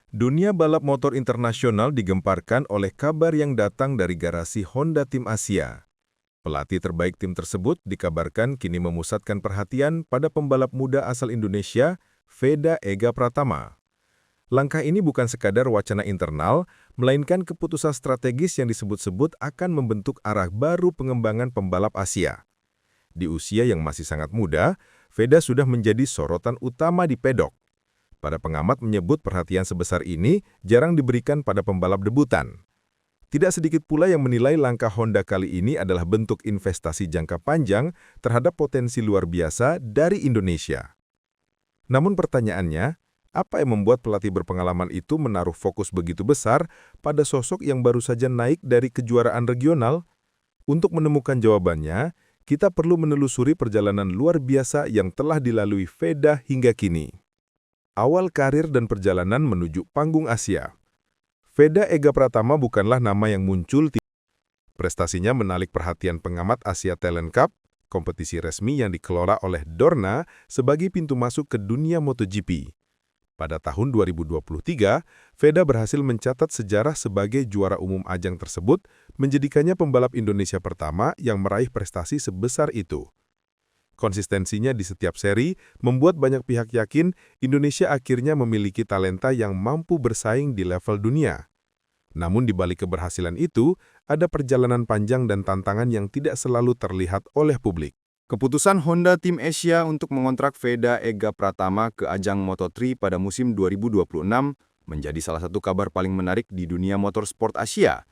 Dunia balap motor internasional digemparkan oleh kabar yang datang dari garasi Honda Tim Asia. Pelatih terbaik tim tersebut dikabarkan kini memusatkan perhatian pada pembalap muda asal Indonesia, Veda Ega Pratama. Langkah ini bukan sekadar wacana internal, melainkan keputusan strategis yang disebut-sebut akan membentuk arah baru pengembangan pembalap Asia. Di usia yang masih sangat muda, Veda sudah menjadi sorotan utama di pedok. Para pengamat menyebut perhatian sebesar ini jarang diberikan pada pembalap debutan. Tidak sedikit pula yang menilai langkah Honda kali ini adalah bentuk investasi jangka panjang terhadap potensi luar biasa dari Indonesia. Namun pertanyaannya, apa yang membuat pelatih berpengalaman itu menaruh fokus begitu besar pada sosok yang baru saja naik dari kejuaraan regional? Untuk menemukan jawabannya, kita perlu menelusuri perjalanan luar biasa yang telah dilalui Veda hingga kini. Awal karir dan perjalanan menuju panggung Asia. Veda Ega Pratama bukanlah nama yang muncul. Prestasinya menarik perhatian pengamat Asia Talent Cup, kompetisi resmi yang dikelola oleh Dorna sebagai pintu masuk ke dunia MotoGP. Pada tahun 2023, Veda berhasil mencatat sejarah sebagai juara umum ajang tersebut, menjadikannya pembalap Indonesia pertama yang meraih prestasi sebesar itu. Konsistensinya di setiap seri membuat banyak pihak yakin Indonesia akhirnya memiliki talenta yang mampu bersaing di level dunia. Namun di balik keberhasilan itu, ada perjalanan panjang dan tantangan yang tidak selalu terlihat oleh publik. Keputusan Honda Tim Asia untuk mengontrak Veda Ega Pratama ke ajang Moto3 pada musim 2026 menjadi salah satu kabar paling menarik di dunia motorsport Asia.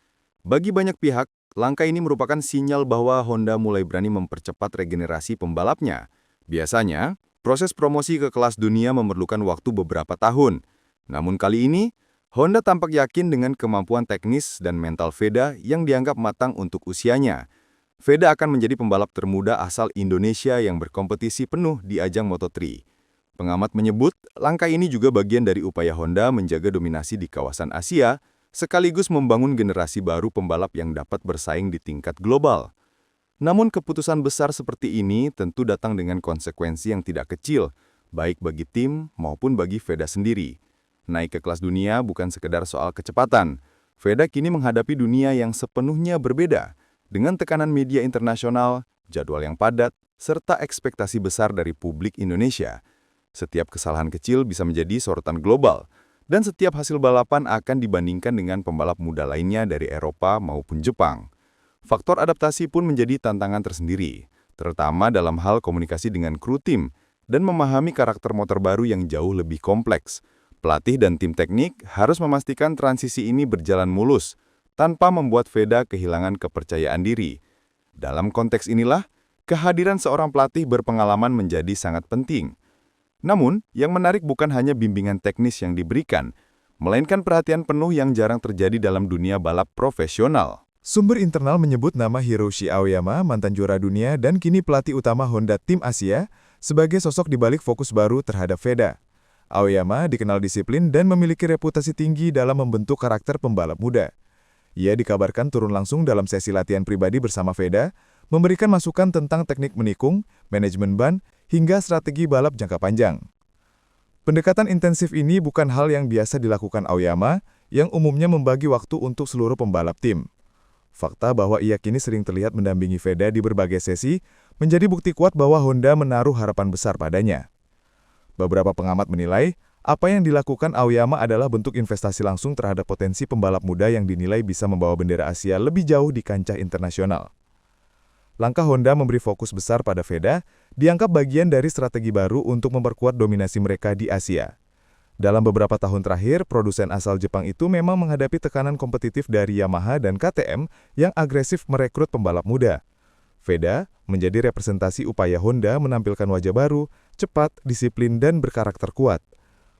Bagi banyak pihak, langkah ini merupakan sinyal bahwa Honda mulai berani mempercepat regenerasi pembalapnya. Biasanya, proses promosi ke kelas dunia memerlukan waktu beberapa tahun. Namun kali ini, Honda tampak yakin dengan kemampuan teknis dan mental Veda yang dianggap matang untuk usianya. Veda akan menjadi pembalap termuda asal Indonesia yang berkompetisi penuh di ajang Moto3. Pengamat menyebut, langkah ini juga bagian dari upaya Honda menjaga dominasi di kawasan Asia, sekaligus membangun generasi baru pembalap yang dapat bersaing di tingkat global. Namun keputusan besar seperti ini tentu datang dengan konsekuensi yang tidak kecil, baik bagi tim maupun bagi Veda sendiri. Naik ke kelas dunia bukan sekedar soal kecepatan. Veda kini menghadapi dunia yang sepenuhnya berbeda, dengan tekanan media internasional, jadwal yang padat, serta ekspektasi besar dari publik Indonesia. Setiap kesalahan kecil bisa menjadi sorotan global, dan setiap hasil balapan akan dibandingkan dengan pembalap muda lainnya dari Eropa maupun Jepang. Faktor adaptasi pun menjadi tantangan tersendiri, terutama dalam hal komunikasi dengan kru tim dan memahami karakter motor baru yang jauh lebih kompleks. Pelatih dan tim teknik harus memastikan transisi ini berjalan mulus, tanpa membuat Veda kehilangan kepercayaan diri. Dalam konteks inilah, kehadiran seorang pelatih berpengalaman menjadi sangat penting. Namun, yang menarik bukan hanya bimbingan teknis yang diberikan, melainkan perhatian penuh yang jarang terjadi dalam dunia balap profesional. Sumber internal menyebut nama Hiroshi Aoyama, mantan juara dunia dan kini pelatih utama Honda Tim Asia, sebagai sosok di balik fokus baru terhadap Veda. Aoyama dikenal disiplin dan memiliki reputasi tinggi dalam membentuk karakter pembalap muda. Ia dikabarkan turun langsung dalam sesi latihan pribadi bersama Veda, memberikan masukan tentang teknik menikung, manajemen ban, hingga strategi balap jangka panjang. Pendekatan intensif ini bukan hal yang biasa dilakukan Aoyama, yang umumnya membagi waktu untuk seluruh pembalap tim. Fakta bahwa ia kini sering terlihat mendampingi Veda di berbagai sesi, menjadi bukti kuat bahwa Honda menaruh harapan besar padanya. Beberapa pengamat menilai, apa yang dilakukan Aoyama adalah bentuk investasi langsung terhadap potensi pembalap muda yang dinilai bisa membawa bendera Asia lebih jauh di kancah internasional. Langkah Honda memberi fokus besar pada Veda dianggap bagian dari strategi baru untuk memperkuat dominasi mereka di Asia. Dalam beberapa tahun terakhir, produsen asal Jepang itu memang menghadapi tekanan kompetitif dari Yamaha dan KTM yang agresif merekrut pembalap muda. Veda menjadi representasi upaya Honda menampilkan wajah baru, cepat, disiplin, dan berkarakter kuat.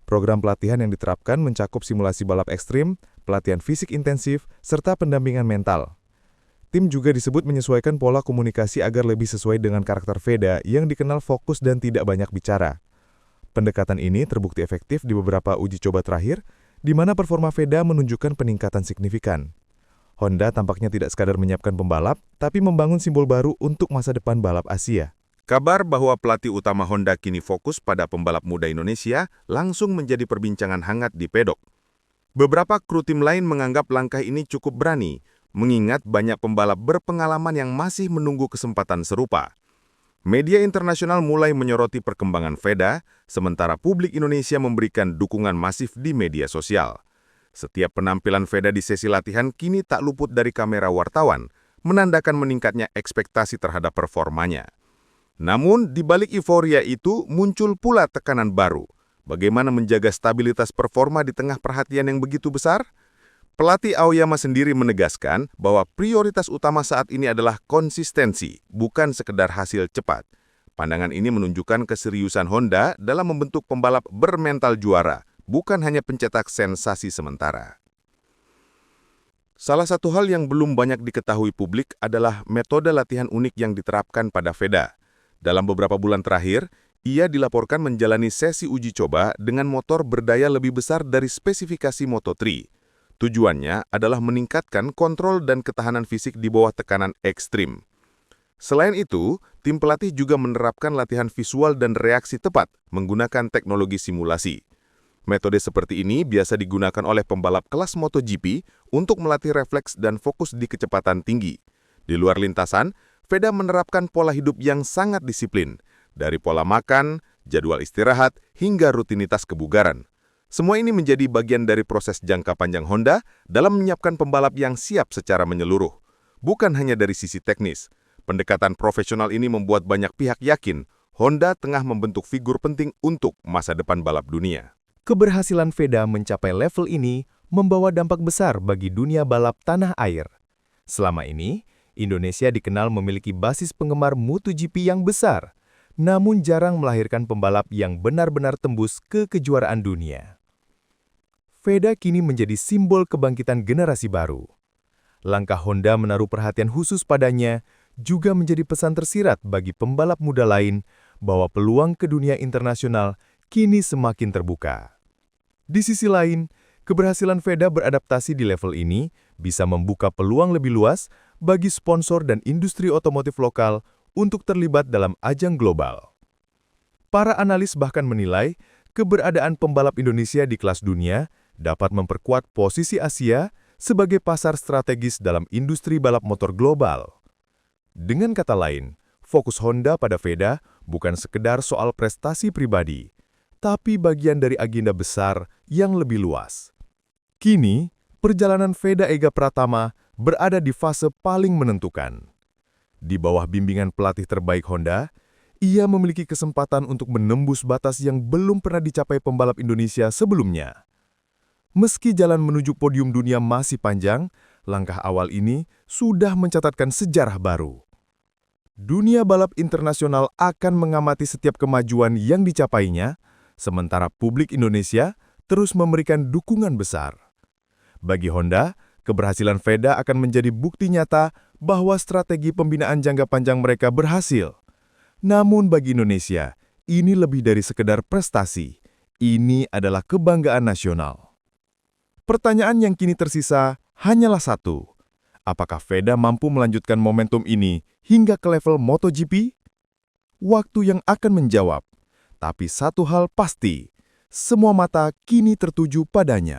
Program pelatihan yang diterapkan mencakup simulasi balap ekstrim, pelatihan fisik intensif, serta pendampingan mental. Tim juga disebut menyesuaikan pola komunikasi agar lebih sesuai dengan karakter Veda yang dikenal fokus dan tidak banyak bicara. Pendekatan ini terbukti efektif di beberapa uji coba terakhir, di mana performa Veda menunjukkan peningkatan signifikan. Honda tampaknya tidak sekadar menyiapkan pembalap, tapi membangun simbol baru untuk masa depan balap Asia. Kabar bahwa pelatih utama Honda kini fokus pada pembalap muda Indonesia langsung menjadi perbincangan hangat di pedok. Beberapa kru tim lain menganggap langkah ini cukup berani, mengingat banyak pembalap berpengalaman yang masih menunggu kesempatan serupa. Media internasional mulai menyoroti perkembangan FEDA, sementara publik Indonesia memberikan dukungan masif di media sosial. Setiap penampilan FEDA di sesi latihan kini tak luput dari kamera wartawan, menandakan meningkatnya ekspektasi terhadap performanya. Namun, di balik euforia itu muncul pula tekanan baru. Bagaimana menjaga stabilitas performa di tengah perhatian yang begitu besar? Pelatih Aoyama sendiri menegaskan bahwa prioritas utama saat ini adalah konsistensi, bukan sekedar hasil cepat. Pandangan ini menunjukkan keseriusan Honda dalam membentuk pembalap bermental juara, bukan hanya pencetak sensasi sementara. Salah satu hal yang belum banyak diketahui publik adalah metode latihan unik yang diterapkan pada FEDA. Dalam beberapa bulan terakhir, ia dilaporkan menjalani sesi uji coba dengan motor berdaya lebih besar dari spesifikasi Moto3. Tujuannya adalah meningkatkan kontrol dan ketahanan fisik di bawah tekanan ekstrim. Selain itu, tim pelatih juga menerapkan latihan visual dan reaksi tepat menggunakan teknologi simulasi. Metode seperti ini biasa digunakan oleh pembalap kelas MotoGP untuk melatih refleks dan fokus di kecepatan tinggi. Di luar lintasan, FEDA menerapkan pola hidup yang sangat disiplin, dari pola makan, jadwal istirahat, hingga rutinitas kebugaran. Semua ini menjadi bagian dari proses jangka panjang Honda dalam menyiapkan pembalap yang siap secara menyeluruh. Bukan hanya dari sisi teknis, pendekatan profesional ini membuat banyak pihak yakin Honda tengah membentuk figur penting untuk masa depan balap dunia. Keberhasilan FEDA mencapai level ini membawa dampak besar bagi dunia balap tanah air. Selama ini, Indonesia dikenal memiliki basis penggemar MotoGP yang besar, namun jarang melahirkan pembalap yang benar-benar tembus ke kejuaraan dunia. FEDA kini menjadi simbol kebangkitan generasi baru. Langkah Honda menaruh perhatian khusus padanya juga menjadi pesan tersirat bagi pembalap muda lain bahwa peluang ke dunia internasional kini semakin terbuka. Di sisi lain, keberhasilan FEDA beradaptasi di level ini bisa membuka peluang lebih luas bagi sponsor dan industri otomotif lokal untuk terlibat dalam ajang global. Para analis bahkan menilai keberadaan pembalap Indonesia di kelas dunia dapat memperkuat posisi Asia sebagai pasar strategis dalam industri balap motor global. Dengan kata lain, fokus Honda pada FEDA bukan sekedar soal prestasi pribadi, tapi bagian dari agenda besar yang lebih luas. Kini, perjalanan FEDA Ega Pratama berada di fase paling menentukan. Di bawah bimbingan pelatih terbaik Honda, ia memiliki kesempatan untuk menembus batas yang belum pernah dicapai pembalap Indonesia sebelumnya. Meski jalan menuju podium dunia masih panjang, langkah awal ini sudah mencatatkan sejarah baru. Dunia balap internasional akan mengamati setiap kemajuan yang dicapainya, sementara publik Indonesia terus memberikan dukungan besar. Bagi Honda, keberhasilan FEDA akan menjadi bukti nyata bahwa strategi pembinaan jangka panjang mereka berhasil. Namun bagi Indonesia, ini lebih dari sekedar prestasi. Ini adalah kebanggaan nasional. Pertanyaan yang kini tersisa hanyalah satu. Apakah FEDA mampu melanjutkan momentum ini hingga ke level MotoGP? Waktu yang akan menjawab. Tapi satu hal pasti, semua mata kini tertuju padanya.